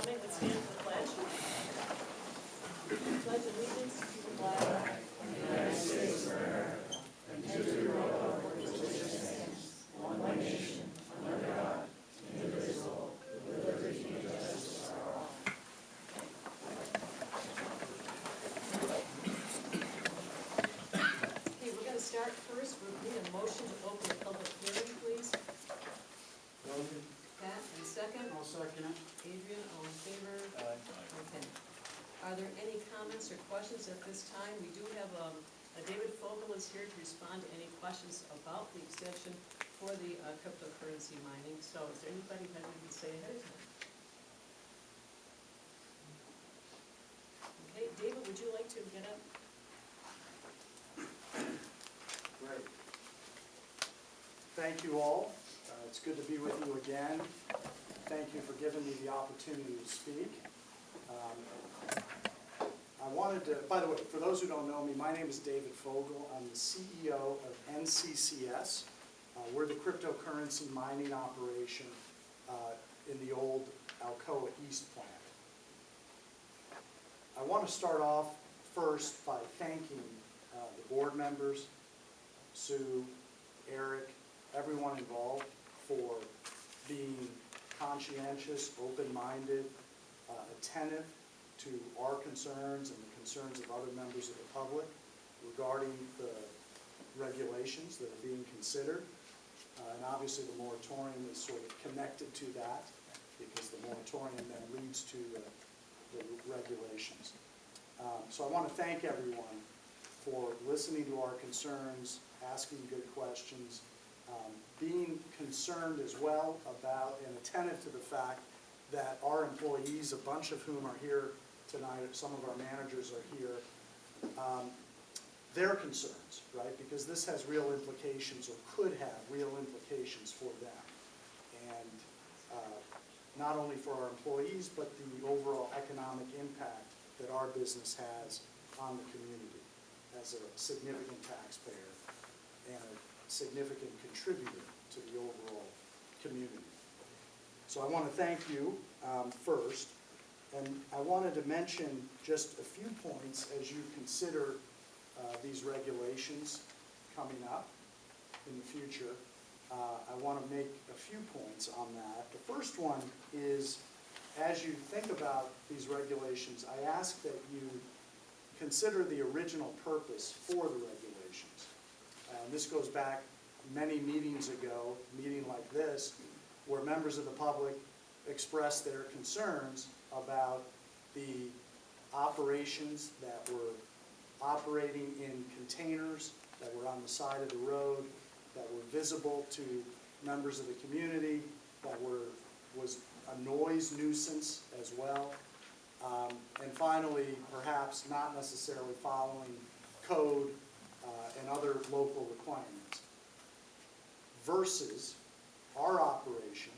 coming. Let's stand for the pledge. Pledge allegiance to the flag of the United States of America and to the republic for which it stands, one nation, under God, indivisible, with liberty and justice for all. Okay, we're going to start first. We need a motion to open the public hearing, please. Motion. Pat, and second. I'll second it. Adrian, all in favor? Aye. Okay. Are there any comments or questions at this time? We do have David Fogel is here to respond to any questions about the extension for the cryptocurrency mining. So is there anybody who has anything to say ahead of time? Okay, David, would you like to get up? Great. Thank you all. It's good to be with you again. Thank you for giving me the opportunity to speak. I wanted to, by the way, for those who don't know me, my name is David Fogel. I'm the CEO of NCCS. We're the cryptocurrency mining operation in the old Alcoa East plant. I want to start off first by thanking the board members, Sue, Eric, everyone involved for being conscientious, open-minded, attentive to our concerns and the concerns of other members of the public regarding the regulations that are being considered. And obviously the moratorium is sort of connected to that because the moratorium then leads to the regulations. So I want to thank everyone for listening to our concerns, asking good questions, being concerned as well about and attentive to the fact that our employees, a bunch of whom are here tonight, some of our managers are here, their concerns, right? Because this has real implications or could have real implications for them. And not only for our employees, but the overall economic impact that our business has on the community as a significant taxpayer and a significant contributor to the overall community. So I want to thank you first, and I wanted to mention just a few points as you consider these regulations coming up in the future. I want to make a few points on that. The first one is, as you think about these regulations, I ask that you consider the original purpose for the regulations. And this goes back many meetings ago, a meeting like this, where members of the public expressed their concerns about the operations that were operating in containers that were on the side of the road, that were visible to members of the community, that was a noise nuisance as well, and finally, perhaps not necessarily following code and other local requirements, versus our operation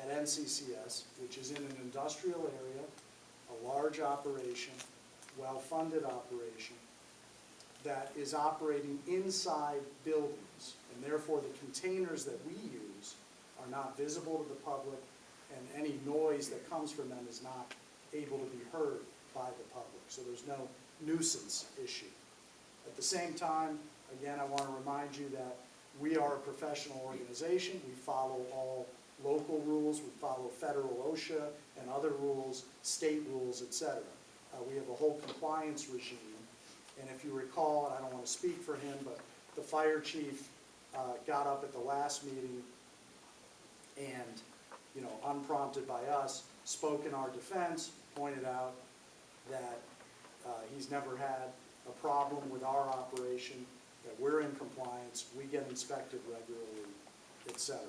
at NCCS, which is in an industrial area, a large operation, well-funded operation, that is operating inside buildings, and therefore the containers that we use are not visible to the public, and any noise that comes from them is not able to be heard by the public. So there's no nuisance issue. At the same time, again, I want to remind you that we are a professional organization. We follow all local rules. We follow federal OSHA and other rules, state rules, etc. We have a whole compliance regime. And if you recall, and I don't want to speak for him, but the fire chief got up at the last meeting and, you know, unprompted by us, spoke in our defense, pointed out that he's never had a problem with our operation, that we're in compliance, we get inspected regularly, etc.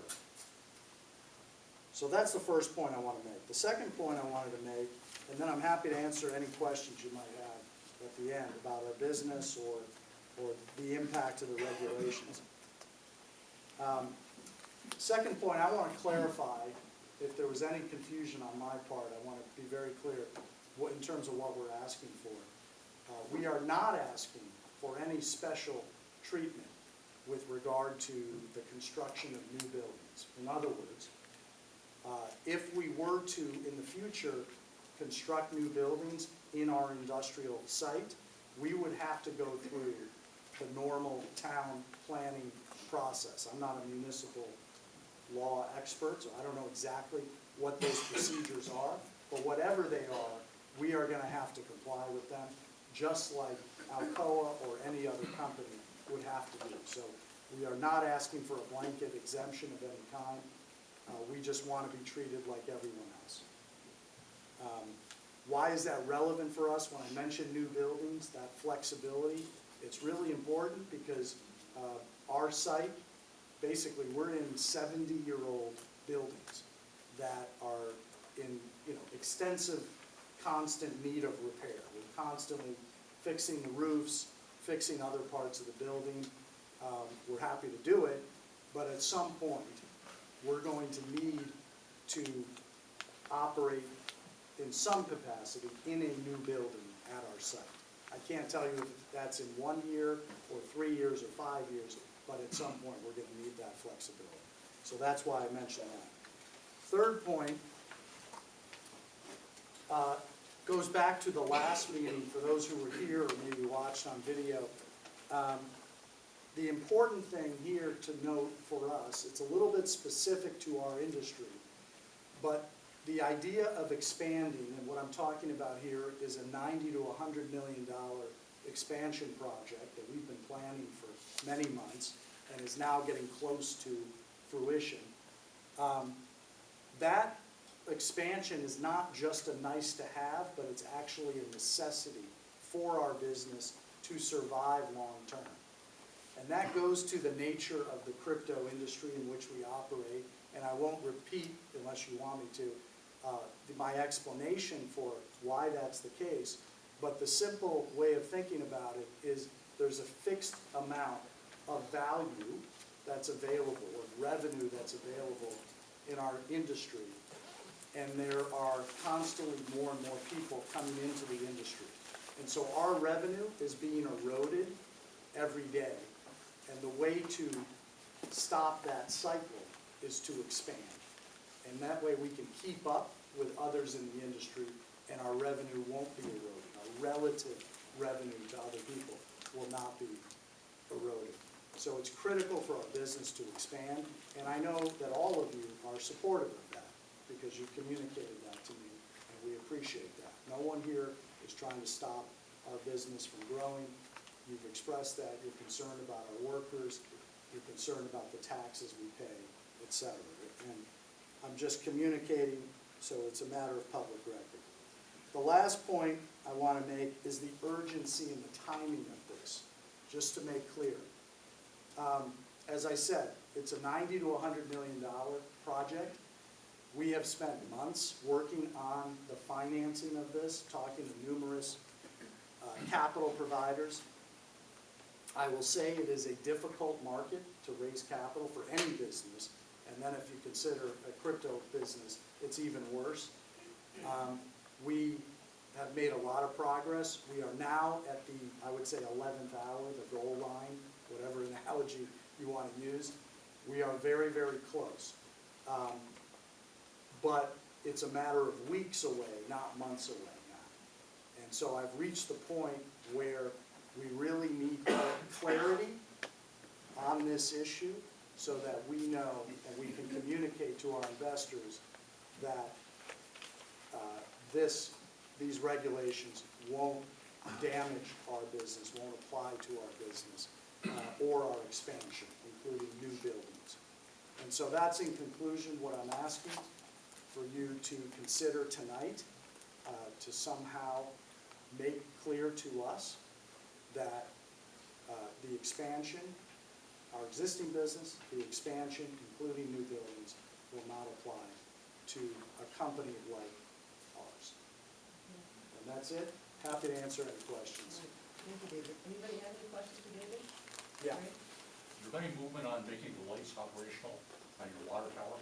So that's the first point I want to make. The second point I wanted to make, and then I'm happy to answer any questions you might have at the end about our business or the impact of the regulations. Second point, I want to clarify, if there was any confusion on my part, I want to be very clear in terms of what we're asking for. We are not asking for any special treatment with regard to the construction of new buildings. In other words, If we were to, in the future, construct new buildings in our industrial site, we would have to go through the normal town planning process. I'm not a municipal law expert, so I don't know exactly what those procedures are, but whatever they are, we are going to have to comply with them, just like Alcoa or any other company would have to do. So we are not asking for a blanket exemption of any kind. We just want to be treated like everyone else. Why is that relevant for us? When I mention new buildings, that flexibility, it's really important because our site, basically, we're in 70-year-old buildings that are in extensive, constant need of repair. We're constantly fixing the roofs, fixing other parts of the building. We're happy to do it, but at some point, we're going to need to operate in some capacity in a new building at our site. I can't tell you if that's in 1 year or 3 years or 5 years, but at some point we're going to need that flexibility. So that's why I mentioned that. Third point goes back to the last meeting for those who were here or maybe watched on video. The important thing here to note for us, it's a little bit specific to our industry, but the idea of expanding, and what I'm talking about here is a $90 to $100 million expansion project that we've been planning for many months and is now getting close to fruition. That expansion is not just a nice to have, but it's actually a necessity for our business to survive long term. And that goes to the nature of the crypto industry in which we operate, and I won't repeat, unless you want me to, my explanation for why that's the case, but the simple way of thinking about it is there's a fixed amount of value that's available, or revenue that's available in our industry, and there are constantly more and more people coming into the industry. And so our revenue is being eroded every day, and the way to stop that cycle is to expand. And that way we can keep up with others in the industry, and our revenue won't be eroded. Our relative revenue to other people will not be eroded. So it's critical for our business to expand, and I know that all of you are supportive of that because you communicated that to me, and we appreciate that. No one here is trying to stop our business from growing. You've expressed that. You're concerned about our workers. You're concerned about the taxes we pay, et cetera. And I'm just communicating, so it's a matter of public record. The last point I want to make is the urgency and the timing of this, just to make clear. As I said, it's a $90 to $100 million project. We have spent months working on the financing of this, talking to numerous capital providers. I will say it is a difficult market to raise capital for any business, and then if you consider a crypto business, it's even worse. We have made a lot of progress. We are now at the, I would say, 11th hour, the goal line, whatever analogy you want to use. We are very, very close. But it's a matter of weeks away, not months away now. And so I've reached the point where we really need clarity on this issue so that we know and we can communicate to our investors that these regulations won't damage our business, won't apply to our business or our expansion, including new buildings. And so that's in conclusion what I'm asking for you to consider tonight, to somehow make clear to us that the expansion, our existing business, the expansion, including new buildings, will not apply to a company like ours. And that's it. Happy to answer any questions. Thank you, David. Anybody have any questions for David? Yeah. Right. Is there any movement on making the lights operational on your water tower?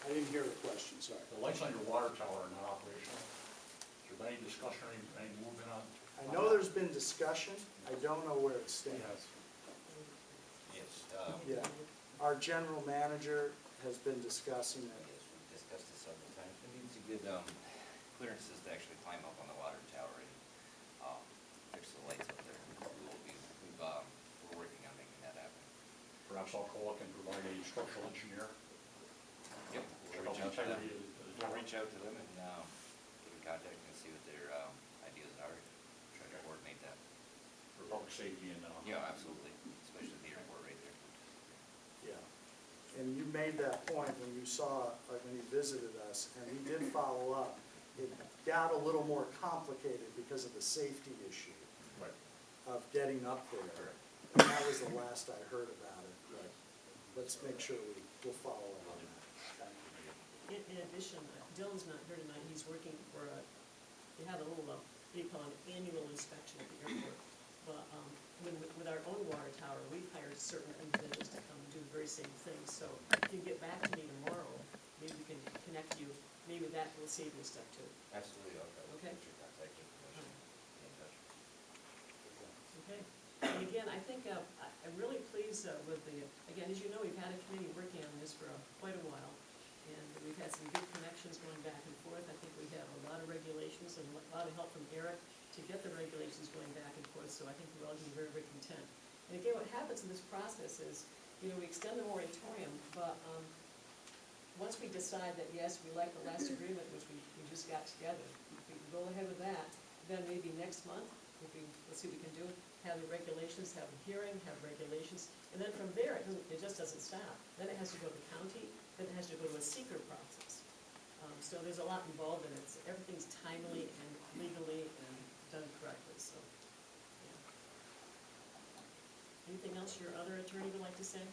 I didn't hear the question, sorry. The lights on your water tower are not operational. Is there any discussion or any movement on? I know there's been discussion. I don't know where it stands. Yes. Yeah. Our general manager has been discussing it. get clearances to actually climb up on the water tower and fix the lights up there. We're working on making that happen. Perhaps Alcoa can provide a structural engineer. Yep. We'll reach out to them. We'll reach out to them and get in contact and see what their ideas are. Try to coordinate that. For public safety and. Yeah, absolutely, especially the airport right there. Yeah. And you made that point when you saw, like when you visited us, and we did follow up. It got a little more complicated because of the safety issue Right. of getting up there. And that was the last I heard about it, but let's make sure we'll follow up on that. Thank you. In addition, Dylan's not here tonight, he's working for they have a little, what do you call an annual inspection at the airport. But with our own water tower, we've hired certain individuals to come and do the very same thing. So if you get back to me tomorrow, maybe we can connect you, maybe that will save you a step too. Absolutely, okay. Okay. Get your contact information. Be in touch. Okay, and again, I think I'm really pleased with again, as you know, we've had a committee working on this for quite a while, and we've had some good connections going back and forth. I think we have a lot of regulations and a lot of help from Eric to get the regulations going back and forth, so I think we're all going to be very, very content. And again, what happens in this process is, we extend the moratorium, but once we decide that, yes, we like the last agreement, which we just got together, if we can go ahead with that, then maybe next month, let's see what we can do, have the regulations, have a hearing, have regulations, and then from there, it just doesn't stop. Then it has to go to the county, then it has to go to a seeker process. So there's a lot involved in it. So everything's timely and legally and done correctly, so, yeah. Anything else your other attorney would like to say?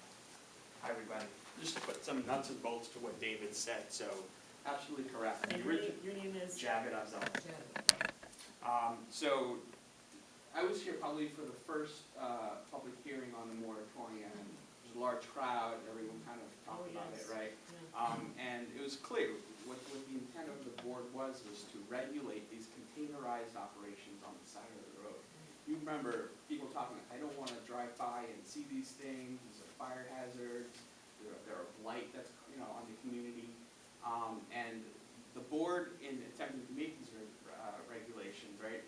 Hi, everybody. Just to put some nuts and bolts to what David said, so absolutely correct. And your name is? Javed Afzal. Javed. So I was here probably for the first public hearing on the moratorium. There's a large crowd, everyone kind of talked about it, right? Yeah. And it was clear what the intent of the board was to regulate these containerized operations on the side of the road. You remember people talking, I don't want to drive by and see these things, these are fire hazards, they're a blight that's on the community. And the board, in attempting to make these regulations, right,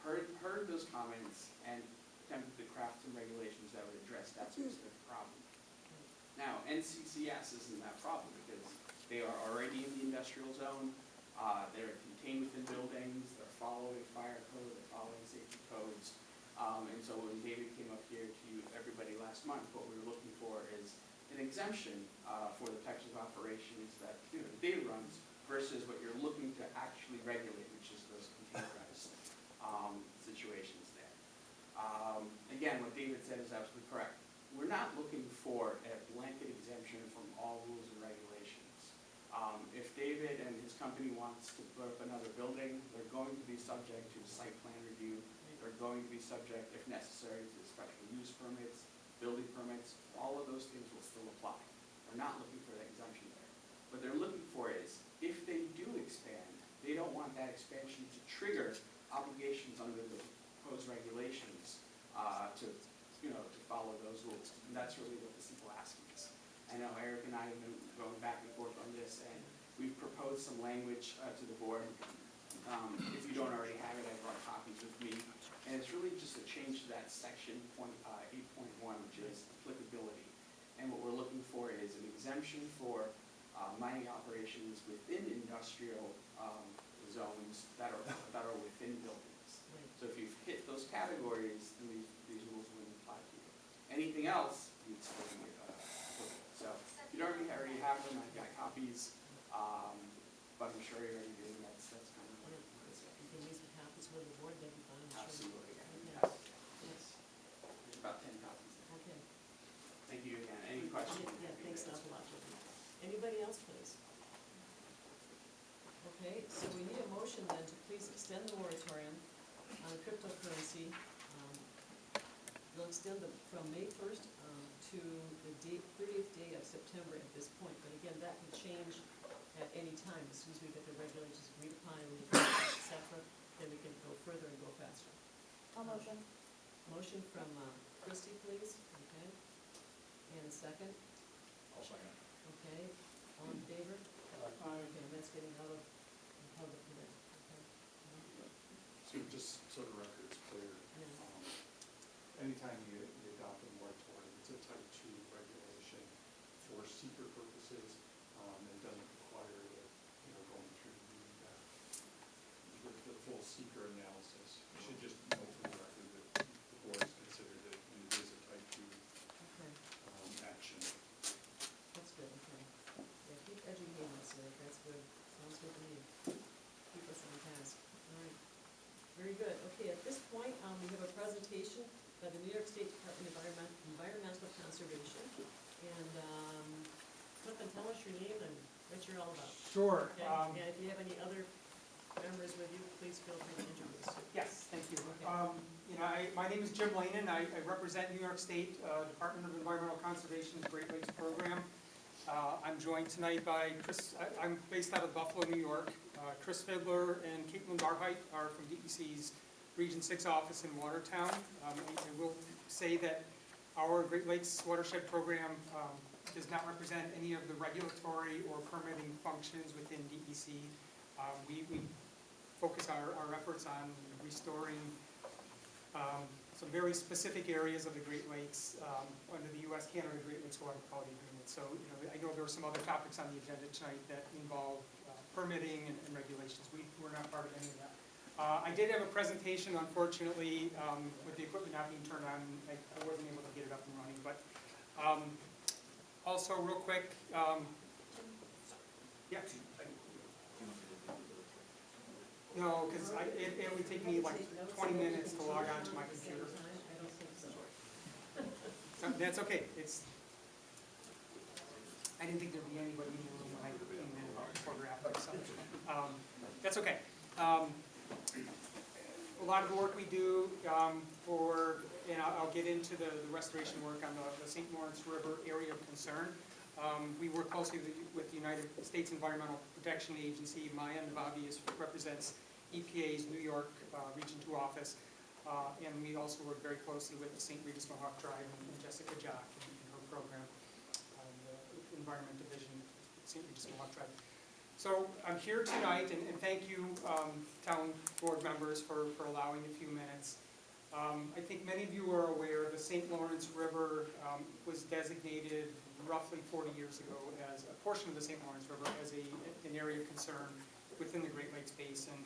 heard those comments and attempted to craft some regulations that would address that specific problem. Now, NCCS isn't that problem because they are already in the industrial zone, they're contained within buildings, they're following fire code, they're following safety codes. And so when David came up here to everybody last month, what we were looking for is an exemption for the types of operations that David runs versus what you're looking to actually regulate, which is those containerized situations there. Again, what David said is absolutely correct. We're not looking for a blanket exemption from all rules and regulations. If David and his company wants to put up another building, they're going to be subject to site plan review. They're going to be subject, if necessary, to special use permits, building permits. All of those things will still apply. They're not looking for that exemption there. What they're looking for is, if they do expand, they don't want that expansion to trigger obligations under the proposed regulations to follow those rules. And that's really what the simple asking is. I know Eric and I have been going back and forth on this, and we've proposed some language to the board. If you don't already have it, I brought copies with me. And it's really just a change to that section 8.1, which is applicability. And what we're looking for is an exemption for mining operations within industrial zones that are within buildings. So if you've hit those categories, then these rules wouldn't apply to you. Anything else, you'd still be applicable. So if you don't already have them, I've got copies, but I'm sure you're already doing that. That's kind of what it is. You can leave the copies with the board, then fine. Absolutely. Okay. Yes. There's about 10 copies there. Okay. Thank you again. Any questions? Yeah, thanks an awful lot. Anybody else, please? Okay, so we need a motion then to please extend the moratorium on cryptocurrency. We'll extend them from May 1st to the 30th day of September at this point. But again, that can change at any time. As soon as we get the regulations agreed upon, et cetera, then we can go further and go faster. I'll motion. Motion from Christie, please. Okay. And a second. I'll second. Okay. All in favor? Okay, and that's getting out of seeker purposes, and doesn't require the, going through the full seeker analysis. You should just note for the record that the board has considered it, and it is a type 2 Okay, action. that's good, okay. Yeah, keep educating us, Rick, that's good, sounds good to me. Keep us on task, all right. Very good, okay, at this point, we have a presentation by the New York State Department of Environmental Conservation. And, Clifton, tell us your name and what you're all about. Sure. Okay, and if you have any other members with you, please feel free to introduce. Yes, thank you. Okay. My name is Jim Lanin. I represent New York State Department of Environmental Conservation's Great Lakes Program. I'm joined tonight by Chris. I'm based out of Buffalo, New York. Chris Fidler and Caitlin Barheit are from DEC's Region 6 office in Watertown. I will say that our Great Lakes Watershed Program does not represent any of the regulatory or permitting functions within DEC. We focus our efforts on restoring some very specific areas of the Great Lakes under the U.S.-Canada Great Lakes Water Quality Agreement. So, I know there are some other topics on the agenda tonight that involve permitting and regulations. We're not part of any of that. I did have a presentation, unfortunately, with the equipment not being turned on, I wasn't able to get it up and running. But also, real quick, yeah. No, because it would take me like 20 minutes to log on to my computer. I don't think so. So that's okay. I didn't think there'd be anybody in the room when I came in before or after. So that's okay. A lot of the work we do and I'll get into the restoration work on the St. Lawrence River area of concern. We work closely with the United States Environmental Protection Agency. Maya Navabi represents EPA's New York Region 2 office. And we also work very closely with the St. Regis Mohawk Tribe and Jessica Jock in her program, the Environment Division, St. Regis Mohawk Tribe. So I'm here tonight, and thank you, town board members, for allowing a few minutes. I think many of you are aware the St. Lawrence River was designated roughly 40 years ago as a portion of the St. Lawrence River as an area of concern within the Great Lakes Basin.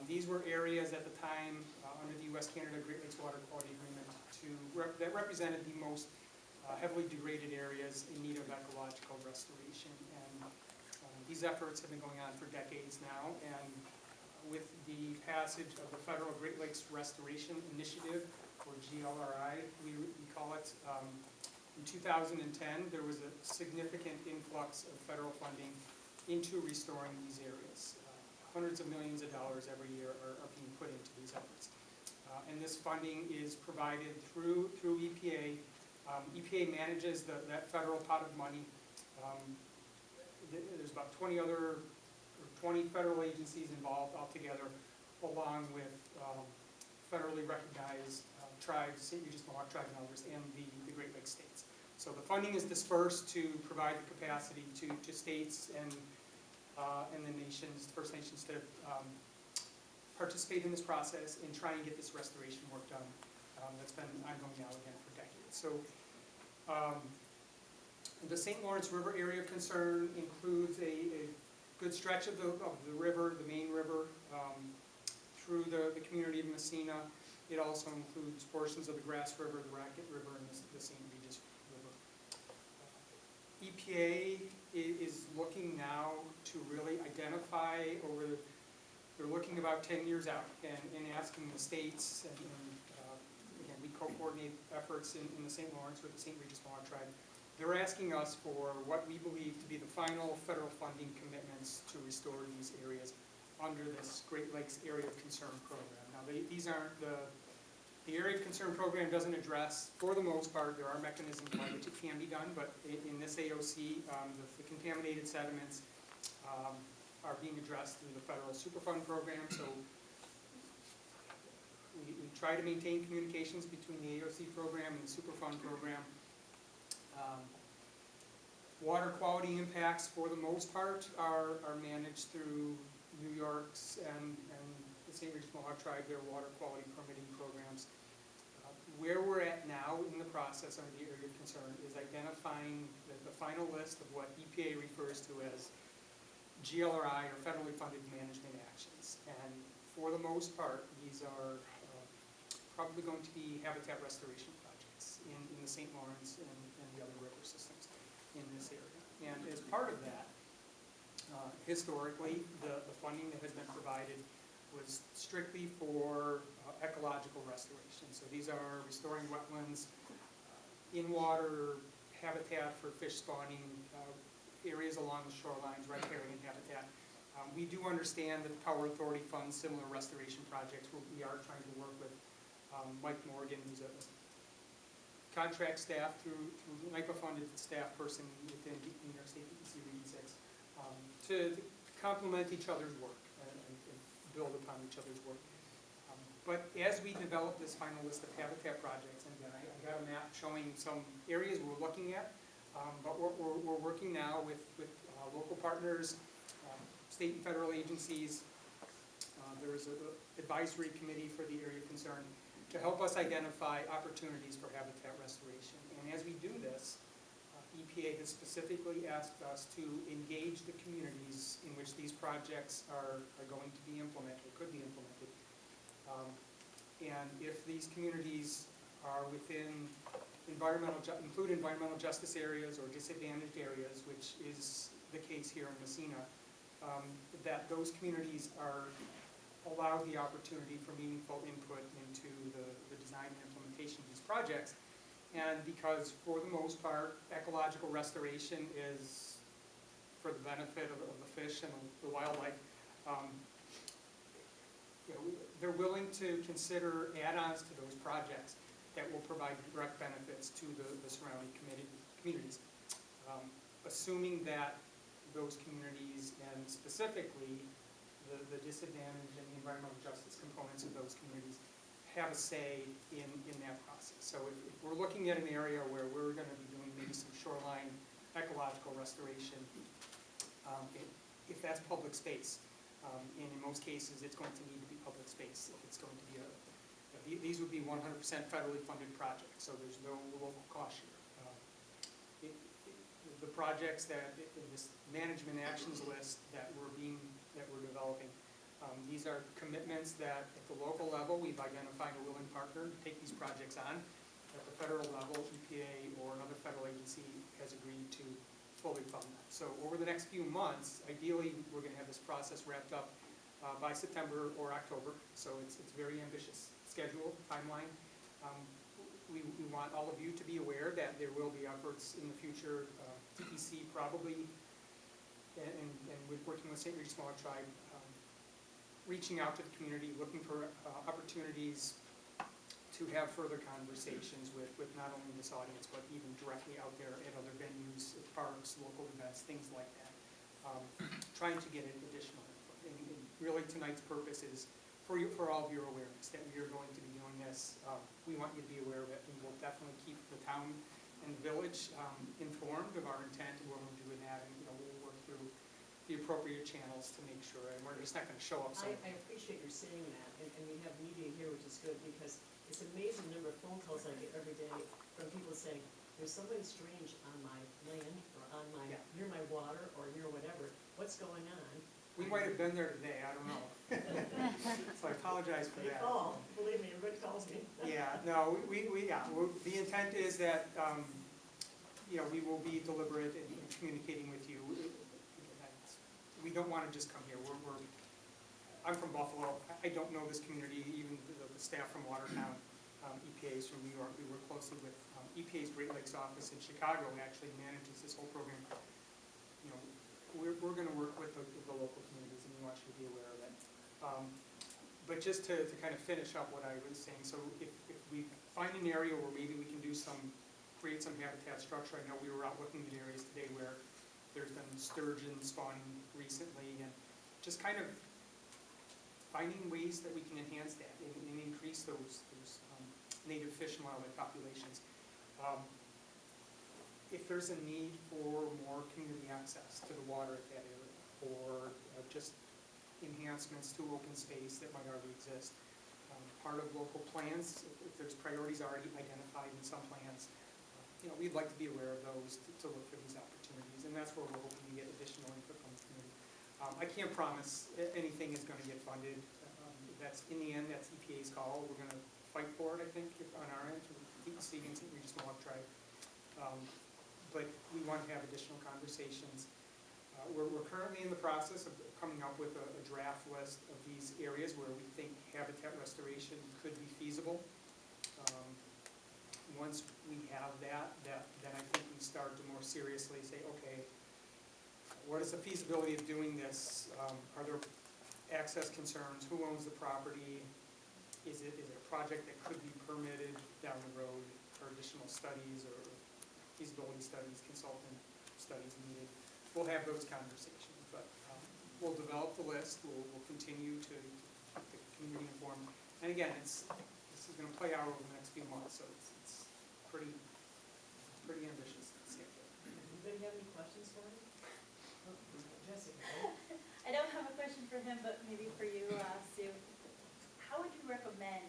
These were areas at the time under the U.S.-Canada Great Lakes Water Quality Agreement that represented the most heavily degraded areas in need of ecological restoration. And these efforts have been going on for decades now, and with the passage of the Federal Great Lakes Restoration Initiative, or GLRI, we call it, in 2010, there was a significant influx of federal funding into restoring these areas. Hundreds of millions of dollars every year are being put into these efforts. And this funding is provided through EPA. EPA manages that federal pot of money. There's about 20 federal agencies involved altogether, along with federally recognized tribes, St. Regis Mohawk Tribe and others, and the Great Lakes states. So the funding is dispersed to provide the capacity to states and the nations, First Nations, to participate in this process and try and get this restoration work done. That's been ongoing now again for decades. So the St. Lawrence River area of concern includes a good stretch of the river, the main river, through the community of Massena. It also includes portions of the Grass River, the Racket River, and the St. Regis River. EPA is looking now to really identify they're looking about 10 years out and asking the states, and again, we co-coordinate efforts in the St. Lawrence with the St. Regis Mohawk Tribe. They're asking us for what we believe to be the final federal funding commitments to restore these areas under this Great Lakes Area of Concern program. Now, these aren't the Area of Concern program doesn't address, for the most part, there are mechanisms by which it can be done, but in this AOC, the contaminated sediments are being addressed through the federal Superfund program. So we try to maintain communications between the AOC program and the Superfund program. Water quality impacts, for the most part, are managed through New York's and the St. Regis Mohawk Tribe, their water quality permitting programs. Where we're at now in the process under the area of concern is identifying the final list of what EPA refers to as GLRI, or federally funded management actions. And for the most part, these are probably going to be habitat restoration projects in the St. Lawrence and the other river systems in this area. And as part of that, historically, the funding that has been provided was strictly for ecological restoration. So these are restoring wetlands, in-water habitat for fish spawning, areas along the shorelines, riparian habitat. We do understand that the Power Authority funds similar restoration projects. We are trying to work with Mike Morgan, who's a contract staff through NIPA-funded staff person within New York State DEC Region 6, to complement each other's work and build upon each other's work. But as we develop this final list of habitat projects, and again, I got a map showing some areas we're looking at, but we're working now with local partners, state and federal agencies. There is an advisory committee for the area of concern to help us identify opportunities for habitat restoration. And as we do this, EPA has specifically asked us to engage the communities in which these projects are going to be implemented, or could be implemented. And if these communities are within include environmental justice areas or disadvantaged areas, which is the case here in Massena, that those communities are allowed the opportunity for meaningful input into the design and implementation of these projects. And because, for the most part, ecological restoration is for the benefit of the fish and the wildlife, they're willing to consider add-ons to those projects that will provide direct benefits to the surrounding communities. Assuming that those communities, and specifically the disadvantaged and the environmental justice components of those communities, have a say in that process. So if we're looking at an area where we're going to be doing maybe some shoreline ecological restoration, if that's public space, and in most cases it's going to need to be public space if it's going to be these would be 100% federally funded projects, so there's no local cost share. The projects that in this management actions list that we're developing, these are commitments that at the local level we've identified a willing partner to take these projects on. At the federal level, EPA or another federal agency has agreed to fully fund them. So over the next few months, ideally we're going to have this process wrapped up by September or October. So it's very ambitious schedule, timeline. We want all of you to be aware that there will be efforts in the future, TPC probably, and we're working with St. Regis Smaller Tribe, reaching out to the community, looking for opportunities to have further conversations with not only this audience, but even directly out there at other venues, at parks, local events, things like that. Trying to get additional input. And really tonight's purpose is for all of your awareness that we are going to be doing this. We want you to be aware of it, and we'll definitely keep the town and the village informed of our intent and what we're doing that, and we'll work through the appropriate channels to make sure, and we're just not going to show up. I appreciate your saying that, and we have media here, which is good, because it's an amazing number of phone calls I get every day from people saying, there's something strange on my land, or on my, near my water, or near whatever, what's going on? We might have been there today, I don't know. So I apologize for that. They call, believe me, everybody calls me. Yeah, no, the intent is that, we will be deliberate in communicating with you. We don't want to just come here. I'm from Buffalo. I don't know this community, even the staff from Watertown, EPA is from New York. We work closely with EPA's Great Lakes office in Chicago, actually manages this whole program. We're going to work with the local communities, and we want you to be aware of it. But just to kind of finish up what I was saying, so if we find an area where maybe we can create some habitat structure. I know we were out looking at areas today where there's been sturgeon spawning recently, and just kind of finding ways that we can enhance that and increase those native fish and wildlife populations. If there's a need for more community access to the water at that area, or just enhancements to open space that might already exist, part of local plans, if there's priorities already identified in some plans. We'd like to be aware of those to look for these opportunities, and that's where we're hoping to get additional input from the community. I can't promise anything is going to get funded. That's, in the end, that's EPA's call. We're going to fight for it, I think, on our end, with DEC and St. Regis Mohawk Drive. But we want to have additional conversations. We're currently in the process of coming up with a draft list of these areas where we think habitat restoration could be feasible. Once we have that, then I think we start to more seriously say, okay, what is the feasibility of doing this? Are there access concerns? Who owns the property? Is it a project that could be permitted down the road for additional studies or feasibility studies, consultant studies needed? We'll have those conversations, but we'll develop the list. We'll continue to keep the community informed. And again, this is going to play out over the next few months, so it's pretty ambitious schedule. Anybody have any questions for him? Oh, Jessica. I don't have a question for him, but maybe for you, Sue. How would you recommend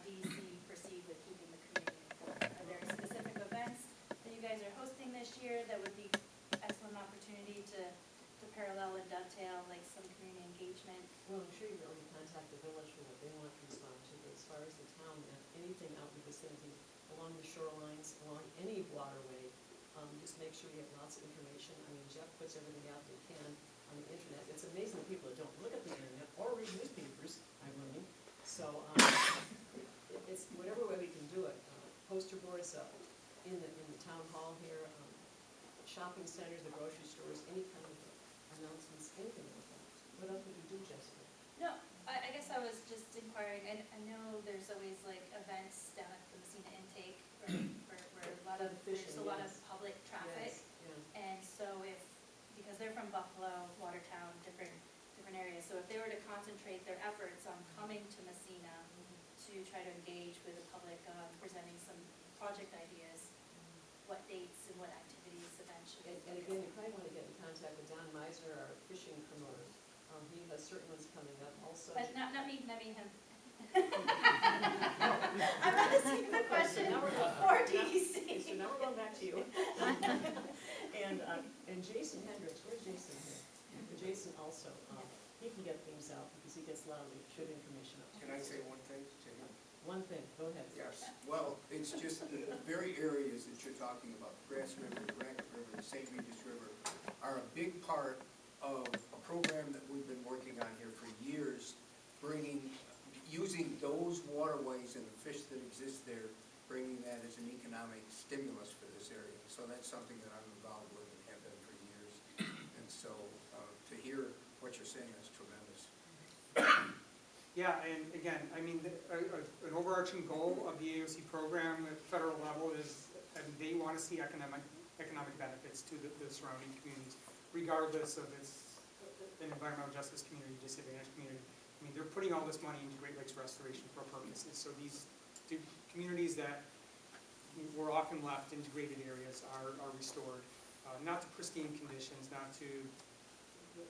DEC proceed with keeping the community informed? Are there specific events that you guys are hosting this year that would be excellent opportunity to parallel and dovetail like some community engagement? Well, I'm sure you can already contact the village for what they want to respond to, but as far as the town, anything out in the vicinity, along the shorelines, along any waterway, just make sure you have lots of information. I mean, Jeff puts everything out that he can on the internet. It's amazing that people that don't look at the internet or read newspapers, I'm learning. So, it's whatever way we can do it. Poster boards in the town hall here, shopping centers, the grocery stores, any kind of announcements, anything like that. What else would you do, Jessica? No, I guess I was just inquiring. I know there's always like events down at the Massena intake where there's a lot of public traffic. Yes, yeah. And so because they're from Buffalo, Watertown, different areas, so if they were to concentrate their efforts on coming to Massena to try to engage with the public, presenting some project ideas, what dates and what activities eventually? And again, you probably want to get in contact with Don Meisner, our fishing promoter. He has certain ones coming up also. But not me, him. I'm asking the question for DEC. So now we're going back to you. And Jason Hendricks, where's Jason here? Jason also, he can get things out because he gets a lot of good information out. Can I say one thing, Jane? One thing, go ahead. Yes, well, it's just the very areas that you're talking about, Grass River, Racket River, the St. Regis River, are a big part of a program that we've been working on here for years, using those waterways and the fish that exist there, bringing that as an economic stimulus for this area. So that's something that I'm involved with and have been for years. And so to hear what you're saying is tremendous. Yeah, and again, I mean, an overarching goal of the AOC program at the federal level is, they want to see economic benefits to the surrounding communities, regardless of it's an environmental justice community, disadvantaged community. I mean, they're putting all this money into Great Lakes restoration for purposes. So these communities that were often left in degraded areas are restored, not to pristine conditions, not to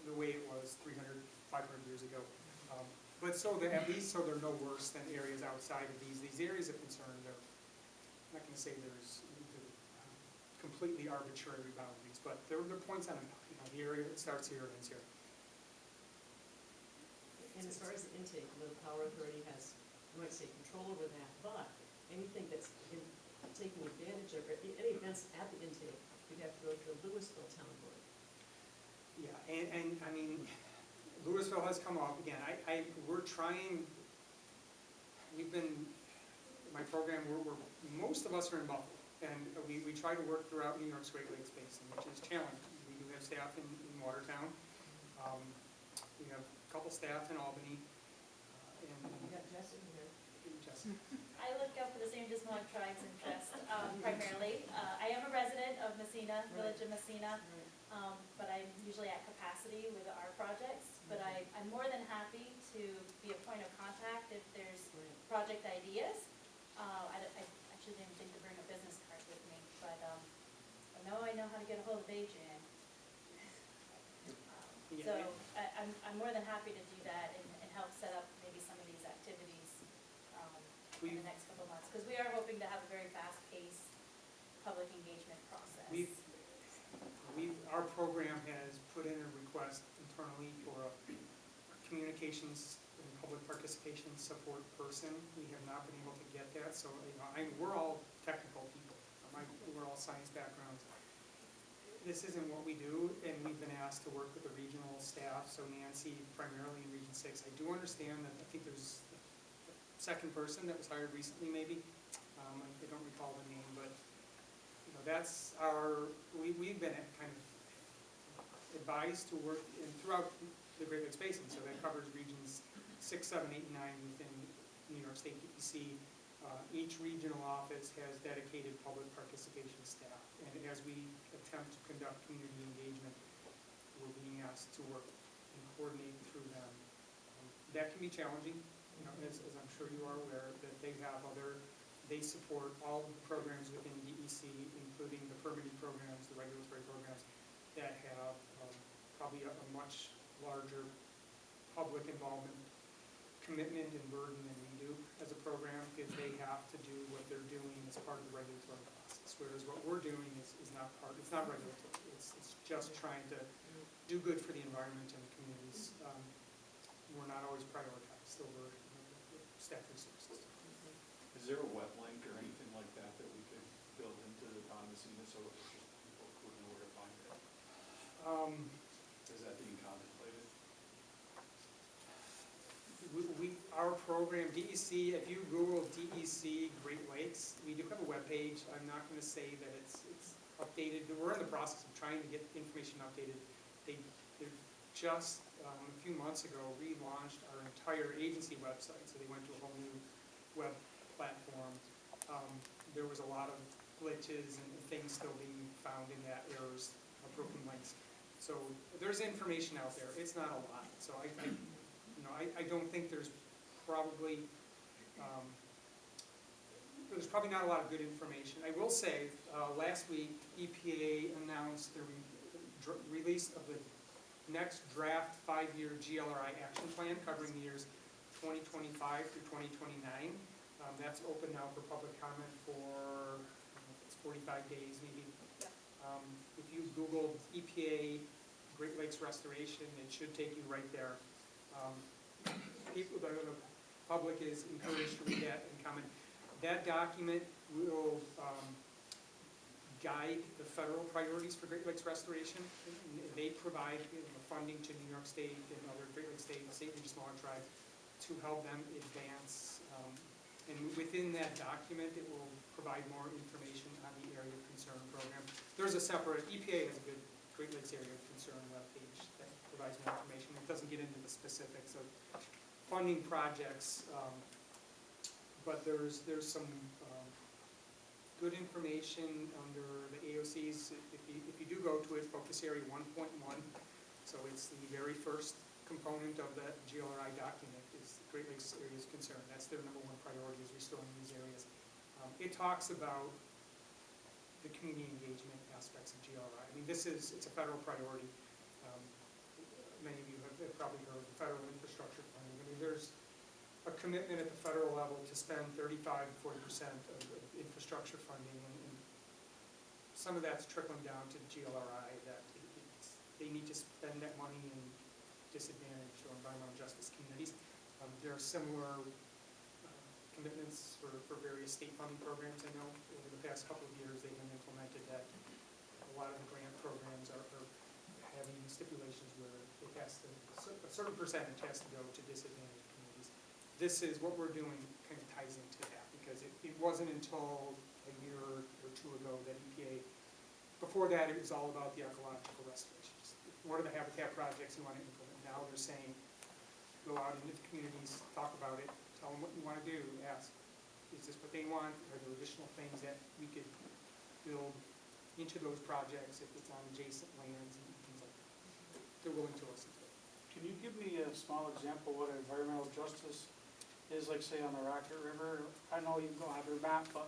the way it was 300, 500 years ago. But so that at least so they're no worse than areas outside of these areas of concern. I'm not going to say there's completely arbitrary boundaries, but there are points on it. The area that starts here and ends here. And as far as the intake, the Power Authority has, you might say, control over that, but anything that's taking advantage of, any events at the intake, you'd have to go through the Louisville Town Board. Yeah, and I mean, Louisville has come up again. We're trying. My program. Most of us are in Buffalo, and we try to work throughout New York's Great Lakes Basin, which is challenging. We do have staff in Watertown. We have a couple staff in Albany. And You got Jessica here. Jessica. I look out for the St. Regis Mohawk Tribe's interest primarily. I am a resident of Massena, village of Massena, but I'm usually at capacity with our projects. But I'm more than happy to be a point of contact if there's project ideas. I actually didn't think to bring a business card with me, but I know how to get a hold of Adrian. So I'm more than happy to do that and help set up maybe some of these activities in the next couple of months? Because we are hoping to have a very fast-paced public engagement process. Our program has put in a request internally for a communications and public participation support person. We have not been able to get that, so, we're all technical people. We're all science backgrounds. This isn't what we do, and we've been asked to work with the regional staff, so Nancy primarily in Region 6. I do understand that, I think there's a second person that was hired recently maybe. I don't recall the name, but that's we've been kind of advised to work throughout the Great Lakes Basin, so that covers regions 6, 7, 8, and 9 within New York State DEC. Each regional office has dedicated public participation staff, and as we attempt to conduct community engagement, we're being asked to work and coordinate through them. That can be challenging, as I'm sure you are aware, that they support all the programs within DEC, including the permitting programs, the regulatory programs, that have probably a much larger public involvement commitment and burden than we do as a program, because they have to do what they're doing as part of the regulatory process, whereas what we're doing is not regulatory. It's just trying to do good for the environment and the communities. We're not always prioritized over staff resources. Is there a web link or anything like that that we could build into the Massena so that people would know where to find it? Is that being contemplated? Our program, DEC, if you Google DEC Great Lakes, we do have a webpage. I'm not going to say that it's updated. We're in the process of trying to get information updated. They just, a few months ago, relaunched our entire agency website, so they went to a whole new web platform. There was a lot of glitches and things still being found in that, errors, broken links. So there's information out there. It's not a lot. So I don't think there's probably not a lot of good information. I will say, last week, EPA announced the release of the next draft 5-year GLRI action plan covering the years 2025 through 2029. That's open now for public comment for, it's 45 days maybe. If you Google EPA Great Lakes Restoration, it should take you right there. The public is encouraged to read that and comment. That document will guide the federal priorities for Great Lakes restoration. They provide funding to New York State and other Great Lakes state and smaller tribes to help them advance. And within that document, it will provide more information on the area of concern program. There's a separate, EPA has a good Great Lakes area of concern webpage that provides more information. It doesn't get into the specifics of funding projects, but there's some good information under the AOCs. If you do go to it, focus area 1.1, so it's the very first component of that GLRI document is the Great Lakes areas of concern. That's their #1 priority, is restoring these areas. It talks about the community engagement aspects of GLRI. I mean, it's a federal priority. Many of you have probably heard of the federal infrastructure funding. I mean, there's a commitment at the federal level to spend 35 to 40% of infrastructure funding, and some of that's trickling down to GLRI, that they need to spend that money in disadvantaged or environmental justice communities. There are similar commitments for various state funding programs. I know over the past couple of years they've been implemented that a lot of the grant programs are having stipulations where a certain percentage has to go to disadvantaged communities. This is what we're doing, kind of ties into that, because it wasn't until a year or two ago that EPA, before that it was all about the ecological restorations. What are the habitat projects you want to implement? Now they're saying, go out into the communities, talk about it, tell them what you want to do, ask, is this what they want? Are there additional things that we could build into those projects if it's on adjacent lands and things like that? They're willing to listen to it. Can you give me a small example of what environmental justice is, like say on the Rocket River? I know you don't have your map, but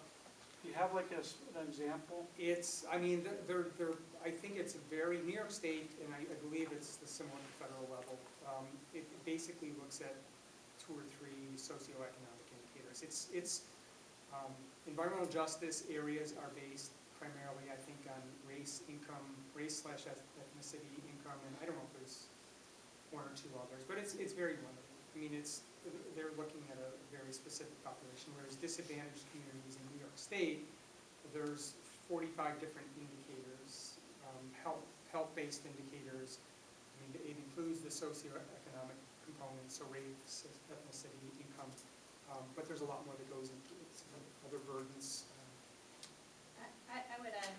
do you have like an example? I mean, I think it's a very, New York State, and I believe it's the similar at the federal level. It basically looks at 2 or 3 socioeconomic indicators. areas. Environmental justice areas are based primarily, I think, on race, income, race/ethnicity, income, and I don't know if there's one or two others, but it's very limited. I mean, they're looking at a very specific population, whereas disadvantaged communities in New York State, there's 45 different indicators, health-based indicators. I mean, it includes the socioeconomic components, so race, ethnicity, income, but there's a lot more that goes into it, so other burdens. I would add,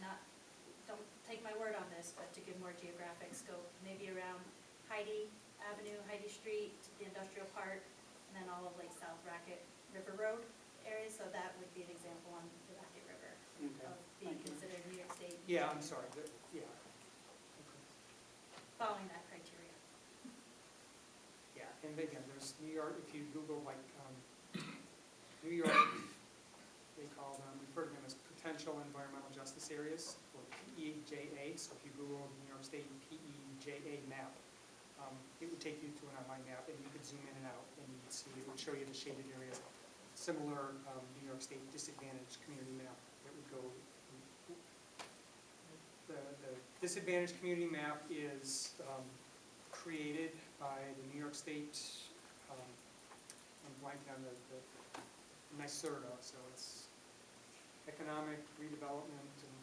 don't take my word on this, but to give more geographic scope, maybe around Heidi Avenue, Heidi Street, the industrial park, and then all of like South Racket River Road area, so that would be an example on the Racket River Okay. of being Thank you. considered New York State. Yeah, I'm sorry, yeah. Following that criteria. Yeah, and again, there's New York, if you Google like, New York, they call them, refer to them as potential environmental justice areas, or PEJA, so if you Google New York State PEJA map, it would take you to an online map, and you could zoom in and out, and you would see, it would show you the shaded areas. Similar New York State disadvantaged community map that would go. The disadvantaged community map is created by the New York State, I'm blanking on the NYSERDA, so it's Economic Redevelopment and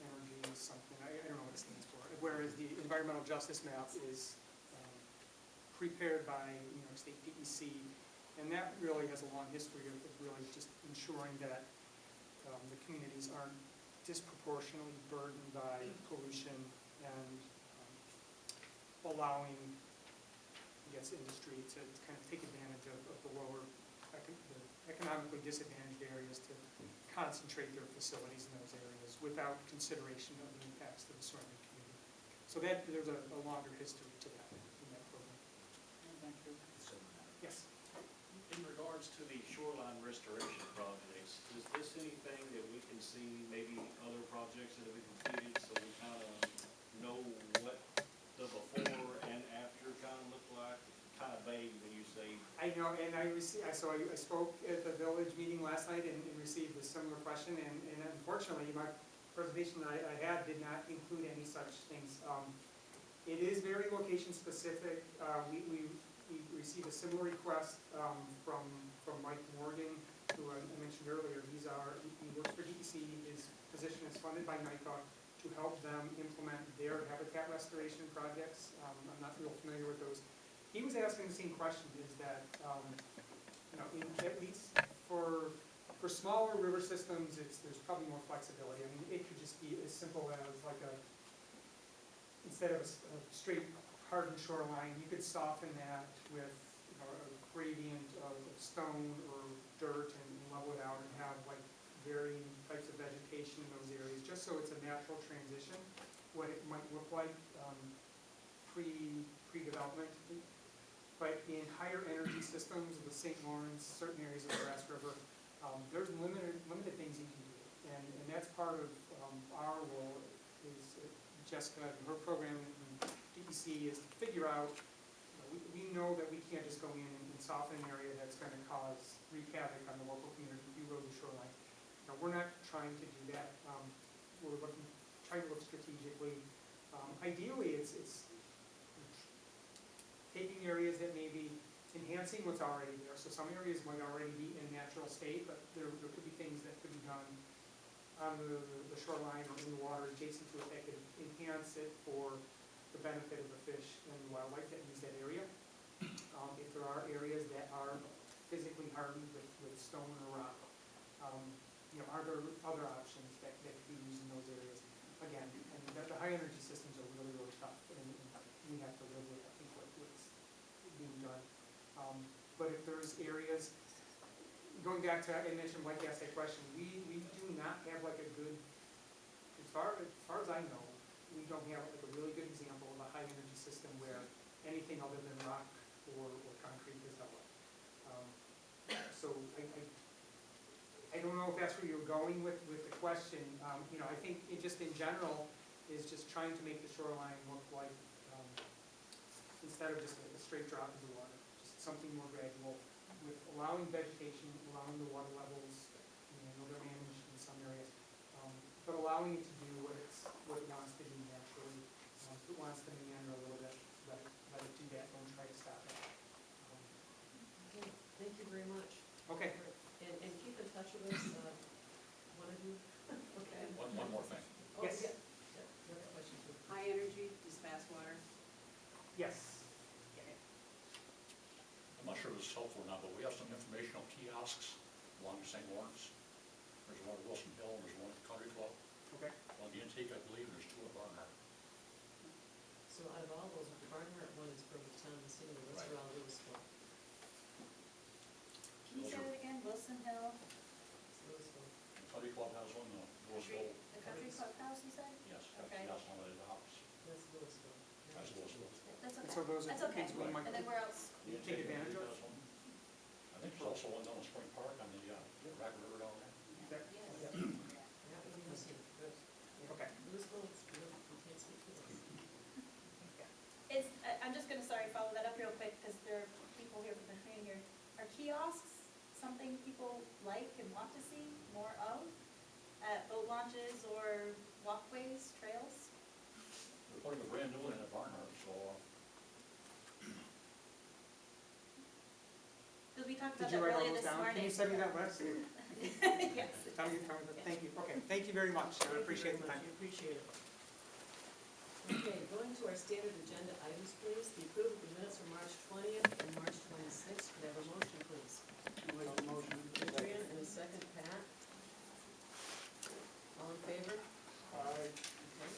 Energy something, I don't know what it stands for. Whereas the environmental justice map is prepared by New York State DEC, and that really has a long history of really just ensuring that the communities aren't disproportionately burdened by pollution and allowing, I guess, industry to kind of take advantage of the lower, the economically disadvantaged areas to concentrate their facilities in those areas without consideration of the impacts to the surrounding community. So that there's a longer history to that in that program. Thank you. Yes. In regards to the shoreline restoration projects, is this anything that we can see, maybe other projects that have been completed, so we kind of know what the before and after kind of look like? Kind of vague when you say. I know, and I spoke at the village meeting last night and received a similar question, and unfortunately, my presentation that I had did not include any such things. It is very location specific. We received a similar request from Mike Morgan, who I mentioned earlier. He works for DEC. His position is funded by NICA to help them implement their habitat restoration projects. I'm not real familiar with those. He was asking the same question, is that, at least for smaller river systems, there's probably more flexibility. I mean, it could just be as simple as like instead of a straight hardened shoreline, you could soften that with a gradient of stone or dirt and level it out and have like varying types of vegetation in those areas, just so it's a natural transition, what it might look like pre-development. But in higher energy systems of the St. Lawrence, certain areas of the Grass River, there's limited things you can do. And that's part of our role is Jessica, her program in DEC is to figure out, we know that we can't just go in and soften an area that's going to wreak havoc on the local community, erode the shoreline. We're not trying to do that. We're trying to look strategically. Ideally, it's taking areas that may be enhancing what's already there. So some areas might already be in a natural state, but there could be things that could be done on the shoreline or in the water adjacent to it that could enhance it for the benefit of the fish and the wildlife that use that area. If there are areas that are physically hardened with stone or rock, are there other options that could be used in those areas? Again, and the high energy systems are really, really tough, and we have to live with, I think, what's being done. But if there's areas, going back to, I mentioned Mike asked that question, we do not have like a good, as far as I know, we don't have like a really good example of a high energy system where anything other than rock or concrete is developed. So I don't know if that's where you're going with the question. I think it just in general is just trying to make the shoreline look like, instead of just a straight drop into water, just something more gradual, with allowing vegetation, allowing the water levels, you know, they're managed in some areas, but allowing it to do what it wants to do naturally. If it wants to meander a little bit, let it do that, don't try to stop it. Okay, thank you very much. Okay. And keep in touch with us, one of you, okay? One more thing. Oh, Yes. yeah. Yeah, you have a question too. High energy, dispatch water. Yes. I'm not sure if this is helpful or not, but we have some informational kiosks along the St. Lawrence. There's one at Wilson Hill, and there's one at the Country Club. Okay. On the intake, I believe, there's two at Barnhart. So out of all those, Barnhart one is for the town of Massena, the rest are all Louisville. Can you say that again, Wilson Hill, It's Louisville. The Country Club has one, the Louisville, the country clubhouse, you said? yes, got a Okay. kiosk on the house. That's Louisville. That's Louisville. That's And okay, so those are that's okay. things we might And then where else? you take advantage of. Has one. I think there's also one down in Spring Park on the Racket River down there. That- Yes. yeah. That would be Massena, good. Yeah. Okay. Louisville, it's good, you can't speak to us. I'm just gonna, sorry, follow that up real quick, because there are people here from the training here. Are kiosks something people like and want to see more of at boat launches or walkways, trails? We're putting a brand new one in at Barnhart, so Because we talked Did about you that write all earlier those this down? morning. Can you send me that list? Yes. Tell me, thank you, okay, thank you very much, I appreciate the time. We appreciate it. Okay, going to our standard agenda items, please. The approval of the minutes from March 20th and March 26th. Could I have a motion, please? Make a motion. Adrian, and a second, Pat. All in favor? Aye. Okay.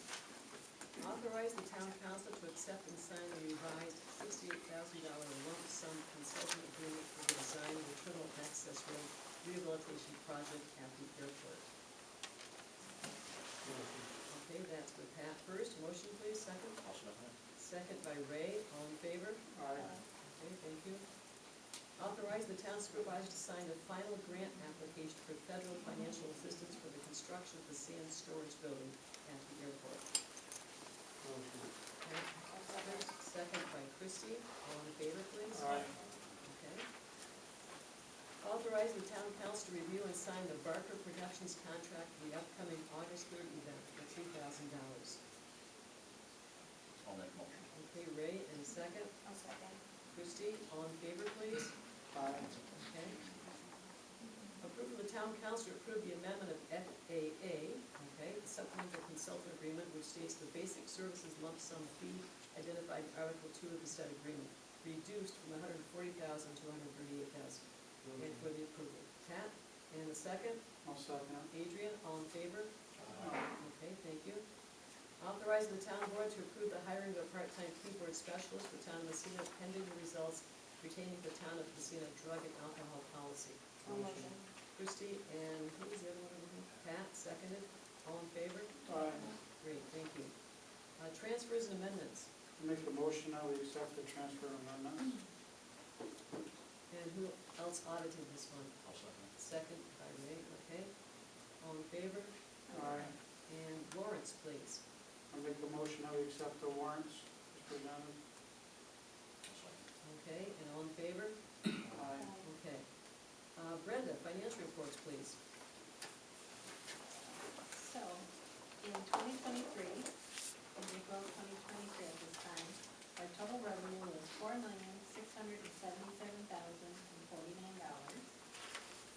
Authorize the town council to accept and sign the revised $68,000 lump sum consultant agreement for the design of the Terminal Access Road Rehabilitation Project at the airport. Okay, that's with Pat first. Motion, please, second. I'll second it. Second by Ray. All in favor? Aye. Okay, thank you. Authorize the town supervisor to sign the final grant application for federal financial assistance for the construction of the sand storage building at the airport. Motion. Okay. Second by Christie. All in favor, please? Aye. Okay. Authorize the town council to review and sign the Barker Productions contract for the upcoming August 3rd event for $3,000. I'll make a motion. Okay, Ray, and second. I'll second. Christie, all in favor, please? Aye. Okay. Approval of the town council to approve the amendment of FAA, okay, the supplemental consultant agreement, which states the basic services lump sum fee identified in Article 2 of the said agreement, reduced from $140,000 to $138,000. And for the approval. Pat, and a second. I'll second it. Adrian, all in favor? Aye. Okay, thank you. Authorize the town board to approve the hiring of a part-time keyboard specialist for town of Massena pending the results pertaining to the town of Massena drug and alcohol policy. Motion. Christie, and who was the other one over here? Pat, seconded. All in favor? Aye. Great, thank you. Transfers and amendments. Make a motion that we accept the transfer amendments. And who else audited this one? I'll second it. Second by Ray, okay. All in favor? Aye. And warrants, please. I make a motion that we accept the warrants as presented. I'll second it. Okay, and all in favor? Aye. Okay. Brenda, financial reports, please. So, in 2023, in April 2023 at this time, our total revenue was $4,677,049.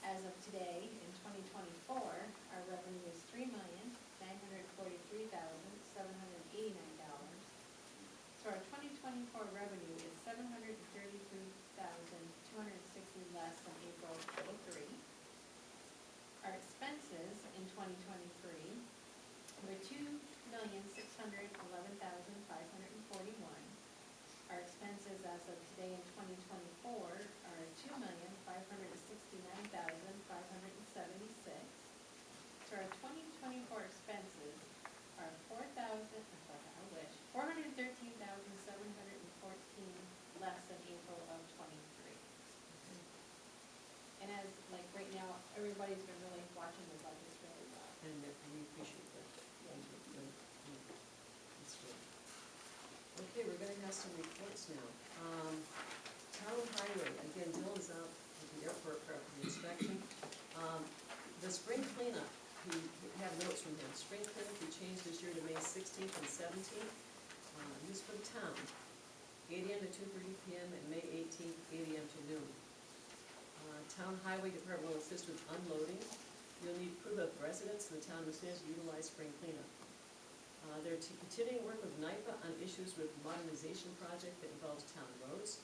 As of today, in 2024, our revenue is $3,943,789. So our 2024 revenue is $733,260 less than April 23. Our expenses in 2023 were $2,611,541. Our expenses as of today in 2024 are $2,569,576. So our 2024 expenses are $413,714 less than April of 23. And as, like, right now, everybody's been really watching the budgets really well. And we appreciate that. Thank you. That's good. Okay, we're gonna have some reports now. Town highway, again, Dylan's out spring cleanup, we have notes from him. Spring cleanup, we changed this year to May 16th and 17th. This is for the town, 8 AM to 2:30 PM, and May 18th, 8 AM to noon. Town Highway Department will assist with unloading. You'll need proof of residence in the town of Massena to utilize spring cleanup. They're continuing work with NIPA on issues with modernization project that involves town roads.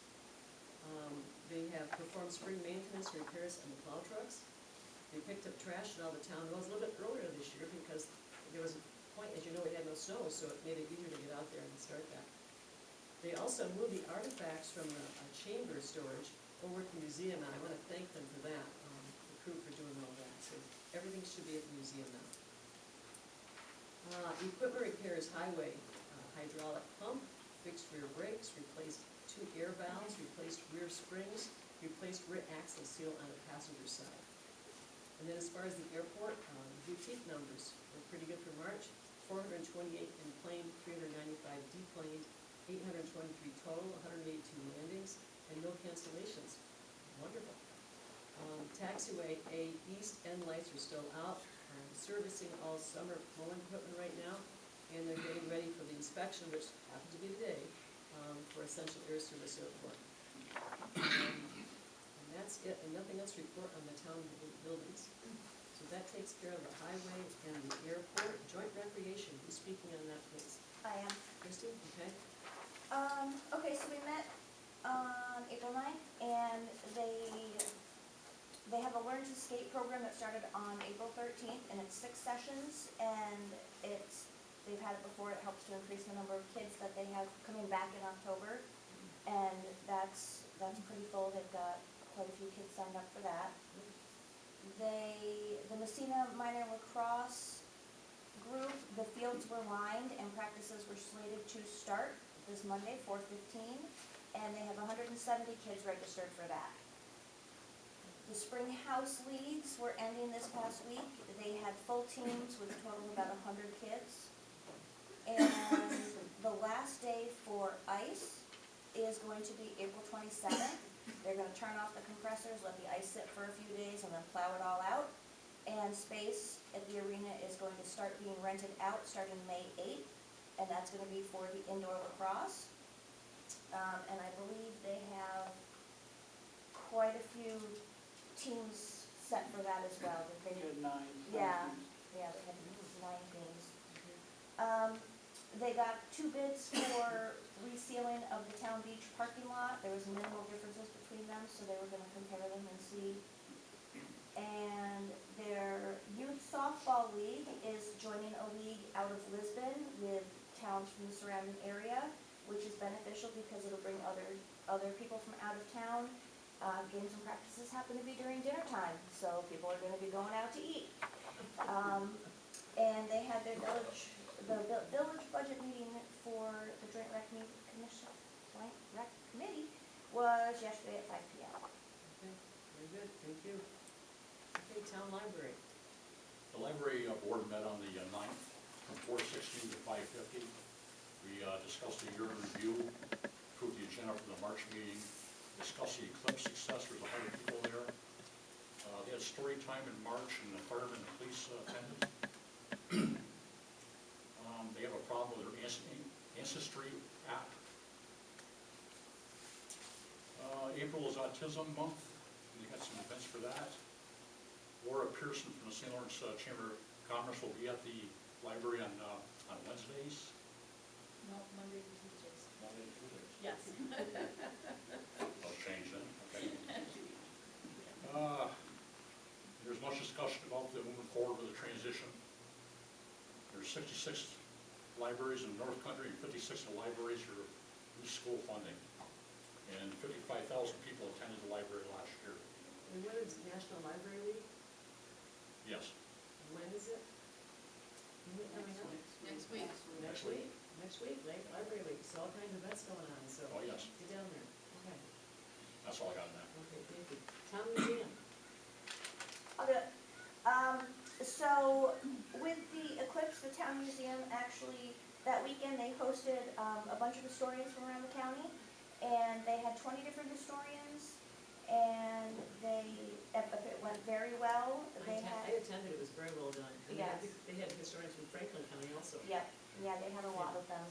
They have performed spring maintenance repairs on the plow trucks. They picked up trash at all the town roads a little bit earlier this year because there was a point, as you know, we had no snow, so it made it easier to get out there and start that. They also moved the artifacts from the chamber storage over to the museum, and I want to thank them for that, the crew for doing all that. So everything should be at the museum now. Equipment repairs, highway, hydraulic pump, fixed rear brakes, replaced 2 air valves, replaced rear springs, replaced rear axle seal on the passenger side. And then as far as the airport, boutique numbers were pretty good for March. 428 in plane, 395 deplaned, 823 total, 182 landings, and no cancellations. Wonderful. Taxiway A east end lights are still out. Servicing all summer mowing equipment right now, and they're getting ready for the inspection, which happened to be today, for Essential Air Service Airport. And that's it, and nothing else to report on the town buildings. So that takes care of the highway and the airport. Joint recreation, who's speaking on that, please? I am. Christie, okay? Okay, so we met on April 9th, and they have a Learn to Skate program that started on April 13th, and it's 6 sessions, and they've had it before. It helps to increase the number of kids that they have coming back in October, and that's pretty full. They've got quite a few kids signed up for that. The Massena Minor Lacrosse group, the fields were lined and practices were slated to start this Monday, 4/15, and they have 170 kids registered for that. The Spring House Leagues were ending this past week. They had full teams with a total of about 100 kids. And the last day for ice is going to be April 27th. They're going to turn off the compressors, let the ice sit for a few days, and then plow it all out. And space at the arena is going to start being rented out starting May 8th, and that's going to be for the indoor lacrosse. And I believe they have quite a few teams set for that as well. We had 9. Yeah, they had 9 teams. They got 2 bids for resealing of the town beach parking lot. There was minimal differences between them, so they were gonna compare them and see. And their youth softball league is joining a league out of Lisbon with towns from the surrounding area, which is beneficial because it'll bring other people from out of town. Games and practices happen to be during dinner time, so people are gonna be going out to eat. And they had their village budget meeting for the Joint Rec Committee was yesterday at 5 p.m. Okay, very good, thank you. Okay, town library. The library board met on the 9th from 4:16 to 5:50. We discussed the year in review, approved the agenda for the March meeting, discussed the eclipse success. There's 100 people there. They had story time in March, and the firemen and the police attended. They have a problem with their ancestry app. April is Autism Month. They had some events for that. Laura Pearson from the St. Lawrence Chamber of Commerce will be at the library on Wednesdays. No, Monday to Tuesdays. Monday and Tuesdays. Yes. I'll change then, okay. There's much discussion about the moving forward with the transition. There's 66 libraries in the North Country, and 56 of the libraries are new school funding. And 55,000 people attended the library last year. And when is National Library Week? Yes. When is it? Next week. Next week? Next week, Library Week, so all kinds of events going on, so. Oh, yes. Get down there, okay. That's all I got on that. Okay, thank you. Town museum. I'll do it. So with the eclipse, the town museum actually, that weekend, they hosted a bunch of historians from around the county, and they had 20 different historians, and it went very well. I attended they had a lot of them.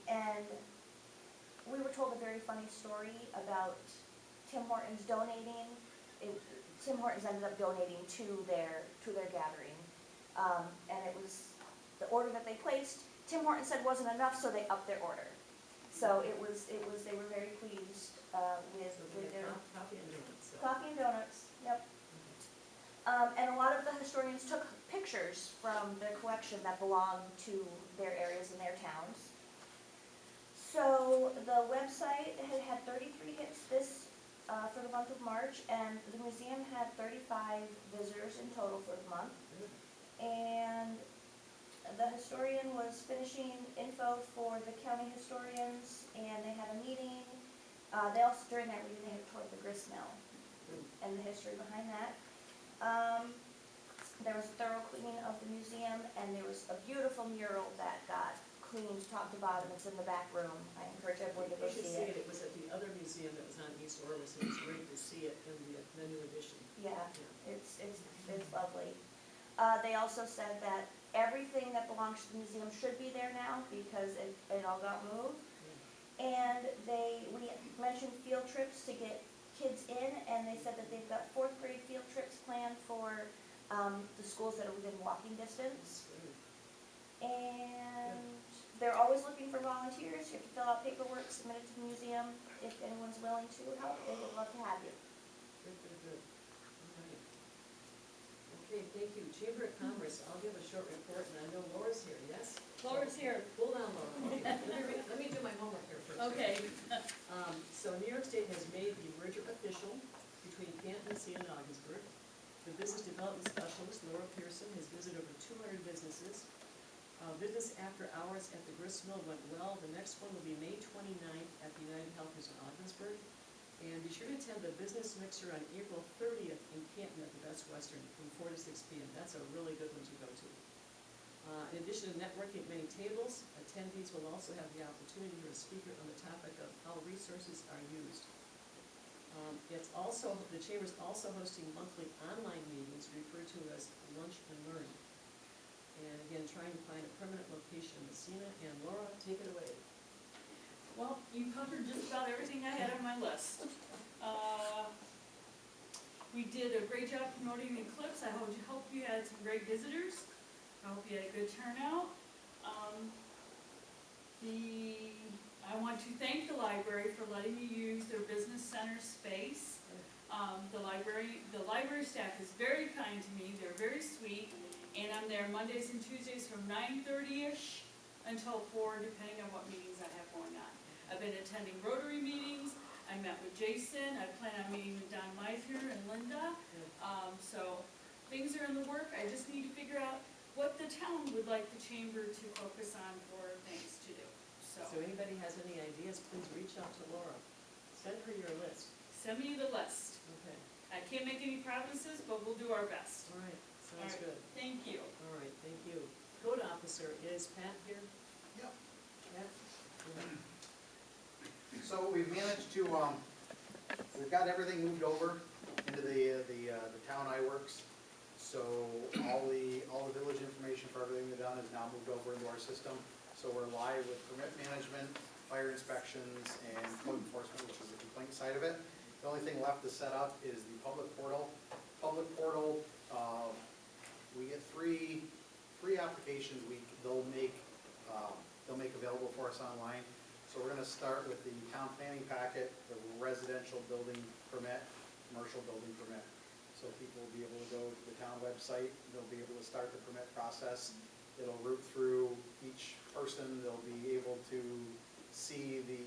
And we were told a very funny story about Tim Hortons donating. Tim Hortons ended up donating to their gathering. And it was the order that they placed, Tim Hortons said wasn't enough, so they upped their order. So they were very pleased with their Coffee and donuts. So. coffee and donuts, yep. And a lot of the historians took pictures from their collection that belonged to their areas and their towns. So the website had 33 hits for the month of March, and the museum had 35 visitors in total for the month. And the historian was finishing info for the county historians, and they had a meeting. They also, during that meeting, they had toured the grist mill and the history behind that. There was a thorough cleaning of the museum, and there was a beautiful mural that got cleaned top to bottom. It's in the back room. I encourage everyone to go You should see see it. it. It was at the other museum that was on East Orvis, and it's great to see it in the new edition. Yeah, it's lovely. They also said that everything that belongs to the museum should be there now because it all got moved. And we mentioned field trips to get kids in, and they said that they've got 4th grade field trips planned for the schools that are within walking distance. And they're always looking for volunteers. You have to fill out paperwork, submit it to the museum. If anyone's willing to help, they would love to have you. Good. All right. Okay, thank you. Chamber of Commerce, I'll give a short report, and I know Laura's here, yes? Laura's here. Hold on, Laura. Okay. Let me do my homework here first. Okay. So New York State has made the merger official between Canton, Massena, and Ogdensburg. The business development specialist, Laura Pearson, has visited over 200 businesses. Business after hours at the grist mill went well. The next one will be May 29th at the United Healthcare in Ogdensburg. And be sure to attend the business mixer on April 30th in Canton at the Best Western from 4 to 6 p.m. That's a really good one to go to. In addition to networking at many tables, attendees will also have the opportunity to hear a speaker on the topic of how resources are used. The Chamber is also hosting monthly online meetings referred to as Lunch and Learn. And again, trying to find a permanent location in Massena. And Laura, take it away. Well, you covered just about everything I had on my list. We did a great job promoting the eclipse. I hope you had some great visitors. I hope you had a good turnout. I want to thank the library for letting me use their business center space. The library staff is very kind to me. They're very sweet. And I'm there Mondays and Tuesdays from 9:30-ish until 4, depending on what meetings I have going on. I've been attending Rotary meetings. I met with Jason. I plan on meeting with Don Meisner and Linda. So things are in the work. I just need to figure out what the town would like the chamber to focus on for things to do. So anybody has any ideas, please reach out to Laura. Send her your list. Send me the list. Okay. I can't make any promises, but we'll do our best. All right. Sounds good. Thank you. All right, thank you. Code officer, is Pat here? Yep. Pat? So we've managed to, we've got everything moved over into the town iWorks. So all the village information for everything we've done is now moved over into our system. So we're live with permit management, fire inspections, and code enforcement, which is the complaint side of it. The only thing left to set up is the public portal. Public portal, we get three applications they'll make available for us online. So we're going to start with the town planning packet, the residential building permit, commercial building permit. So people will be able to go to the town website, they'll be able to start the permit process. It'll route through each person, they'll be able to see the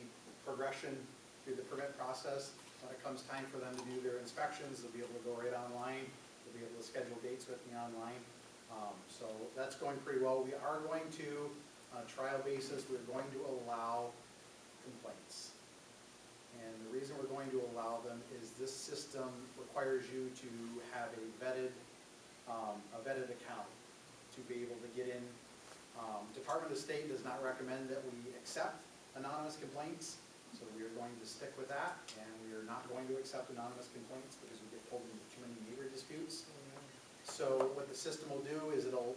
progression through the permit process. When it comes time for them to do their inspections, they'll be able to go right online. They'll be able to schedule dates with me online. So that's going pretty well. We are going to, on a trial basis, we're going to allow complaints. And the reason we're going to allow them is this system requires you to have a vetted account to be able to get in. Department of State does not recommend that we accept anonymous complaints, so we are going to stick with that, and we are not going to accept anonymous complaints because we get pulled into too many neighbor disputes. So what the system will do is it'll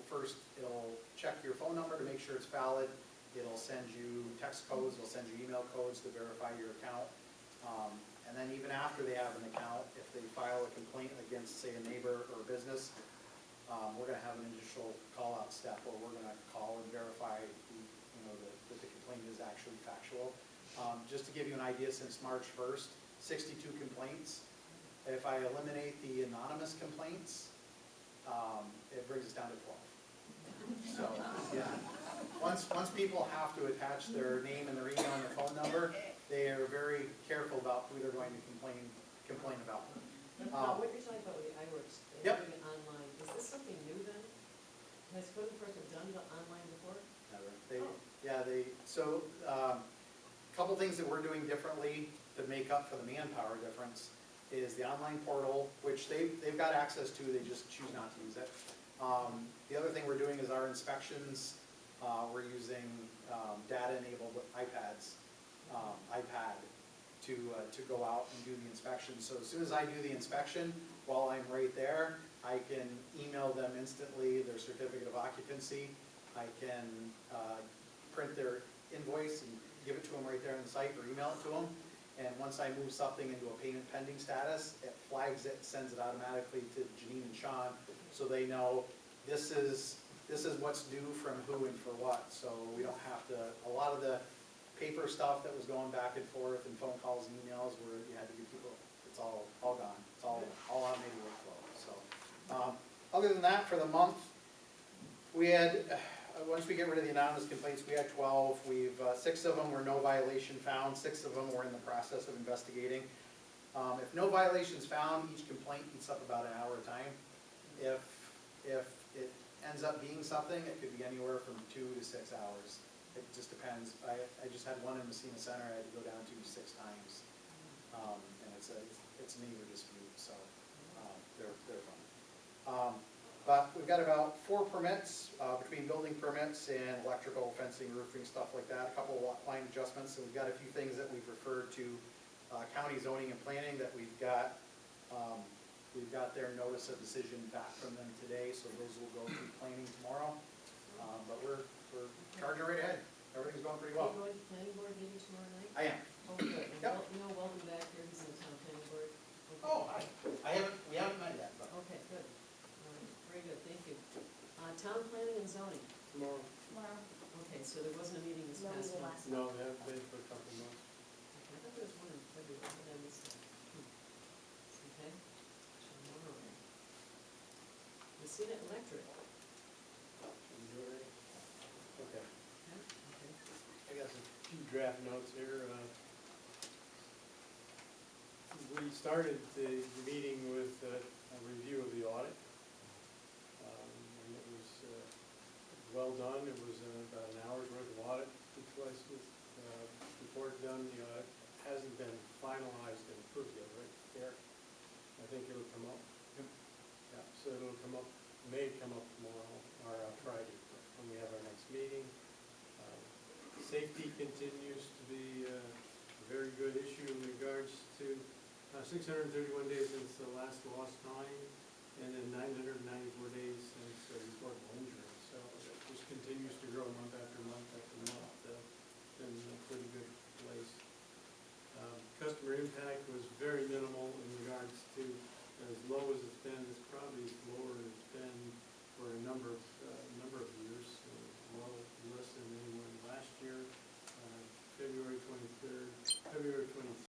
check your phone number to make sure it's valid. It'll send you text codes, it'll send you email codes to verify your account. And then even after they have an account, if they file a complaint against, say, a neighbor or a business, we're gonna have an initial call-out step where we're gonna call and verify that the complaint is actually factual. Just to give you an idea, since March 1st, 62 complaints. If I eliminate the anonymous complaints, it brings us down to 12. So, yeah. Once people have to attach their name and their email and their phone number, they are very careful about who they're going to complain about. What you're talking about with the iWorks, and Yep. doing it online, is this something new then? Has code enforcement done the online before? So, couple things that we're doing differently to make up for the manpower difference is the online portal, which they've got access to, they just choose not to use it. The other thing we're doing is our inspections, we're using data-enabled iPads, iPad to go out and do the inspection. So as soon as I do the inspection, while I'm right there, I can email them instantly their certificate of occupancy. I can print their invoice and give it to them right there on the site or email it to them. And once I move something into a payment pending status, it flags it, sends it automatically to Janine and Sean, so they know this is what's due from who and for what. So we don't have to, a lot of the paper stuff that was going back and forth and phone calls and emails where you had to give people, it's all gone. It's all automated workflow. So other than that, for the month, we had, once we get rid of the anonymous complaints, we had 12. 6 of them were no violation found, 6 of them were in the process of investigating. If no violations found, each complaint eats up about an hour of time. If it ends up being something, it could be anywhere from 2 to 6 hours. It just depends. I just had one in Massena Center I had to go down to 6 times. And it's a neighbor dispute, so they're fun. But we've got about 4 permits, between building permits and electrical, fencing, roofing, stuff like that, a couple of lot line adjustments, and we've got a few things that we've referred to county zoning and planning that we've got their notice of decision back from them today, so those will go through planning tomorrow. But we're charging right ahead. Everything's going pretty well. Are you going to planning board meeting tomorrow night? I am. Oh, good. And Yep. welcome back here, he's in the town planning board. Okay. Oh, we haven't met yet, but. Okay, good. All right, very good, thank you. Town planning and zoning. Tomorrow. Tomorrow. Okay, so there wasn't a meeting this No past meeting month. last No, they haven't been for a couple of months. Okay, I thought there was one in February, but I missed that. Okay. Tomorrow. Massena Electric. Okay. Yeah, okay. I got a few draft notes here. We started the meeting with a review of the audit. And it was well done. It was about an hour's worth of audit. Took place with report done. The audit hasn't been finalized and approved yet, right, Eric? I think it'll come up. Yeah, so it'll come up, may come up tomorrow or Friday when we have our next meeting. Safety continues to be a very good issue in regards to 631 days since the last lost time, and then 994 days since reportable injury. So it just continues to grow month after month after month. Been a pretty good place. Customer impact was very minimal in regards